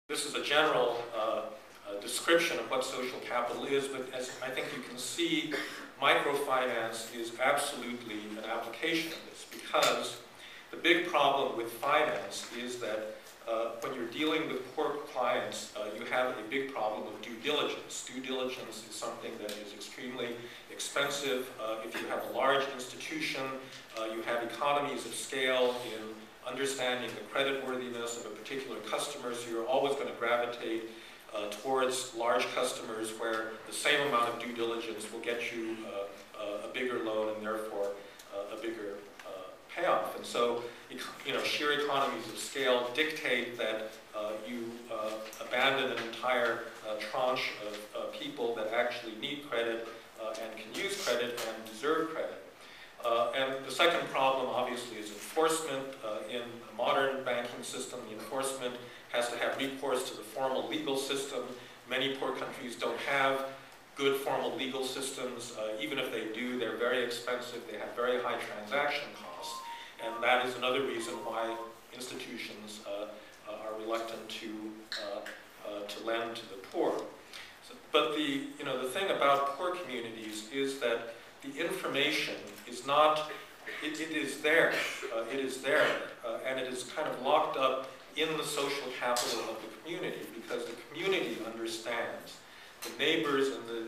This is a general description of what social capital is, but as I think you can see, microfinance is absolutely an application of this, because the big problem with finance is that when you're dealing with poor clients, you have a big problem of due diligence. Due diligence is something that is extremely expensive. If you have a large institution, you have economies of scale in understanding the creditworthiness of a particular customer, so you're always going to gravitate towards large customers where the same amount of due diligence will get you a bigger loan and therefore a bigger payoff. And so, sheer economies of scale dictate that you abandon an entire tranche of people that actually need credit and can use credit and deserve credit. And the second problem, obviously, is enforcement. In a modern banking system, the enforcement has to have recourse to the formal legal system. Many poor countries don't have good formal legal systems. Even if they do, they're very expensive. They have very high transaction costs. And that is another reason why institutions are reluctant to lend to the poor. But the thing about poor communities is that the information is not, it is there, and it is kind of locked up in the social capital of the community, because the community understands. The neighbors and the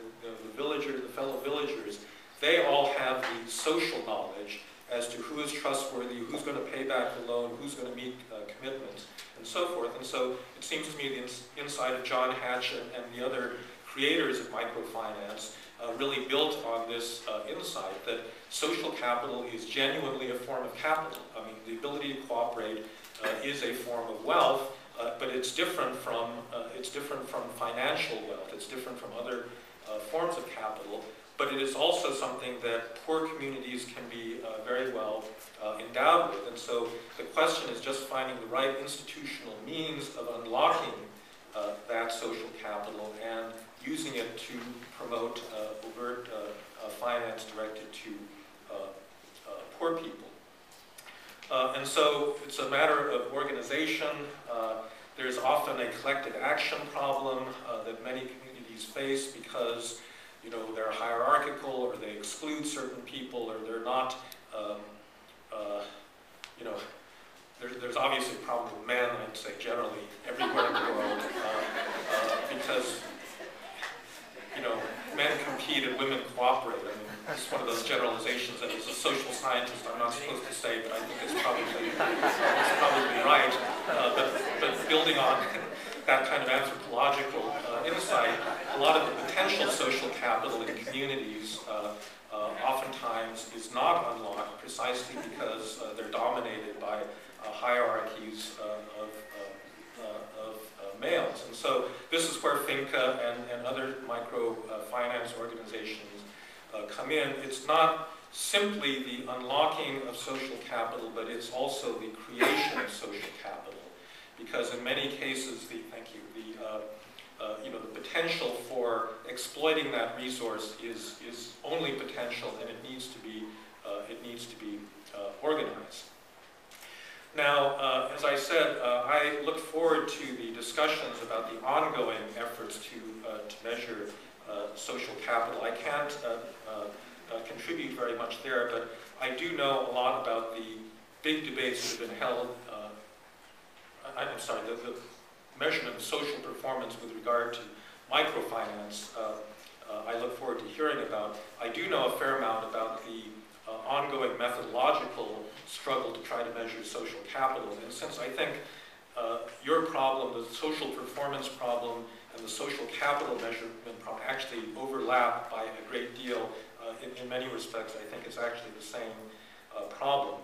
villagers, the fellow villagers, they all have the social knowledge as to who is trustworthy, who's going to pay back the loan, who's going to meet commitments, and so forth. And so it seems to me the insight of John Hatch and the other creators of microfinance really built on this insight that social capital is genuinely a form of capital. I mean, the ability to cooperate is a form of wealth, but it's different from financial wealth. It's different from other forms of capital. But it is also something that poor communities can be very well endowed with. And so the question is just finding the right institutional means of unlocking that social capital and using it to promote overt finance directed to poor people. And so it's a matter of organization. There's often a collective action problem that many communities face because they're hierarchical, or they exclude certain people, or they're not, there's obviously a problem with men, I'd say generally, everywhere in the world, because, men compete and women cooperate. I mean, it's one of those generalizations that as a social scientist I'm not supposed to say, but I think it's probably right. But building on that kind of anthropological insight, a lot of the potential social capital in communities oftentimes is not unlocked precisely because they're dominated by hierarchies of males. And so this is where FINCA and other microfinance organizations come in. It's not simply the unlocking of social capital, but it's also the creation of social capital. Because in many cases, the potential for exploiting that resource is only potential, and it needs to be organized. Now, as I said, I look forward to the discussions about the ongoing efforts to measure social capital. I can't contribute very much there, but I do know a lot about the big debates that have been held. I'm sorry, the measurement of social performance with regard to microfinance, I look forward to hearing about. I do know a fair amount about the ongoing methodological struggle to try to measure social capital. And since I think your problem, the social performance problem, and the social capital measurement problem actually overlap by a great deal, in many respects, I think it's actually the same problem.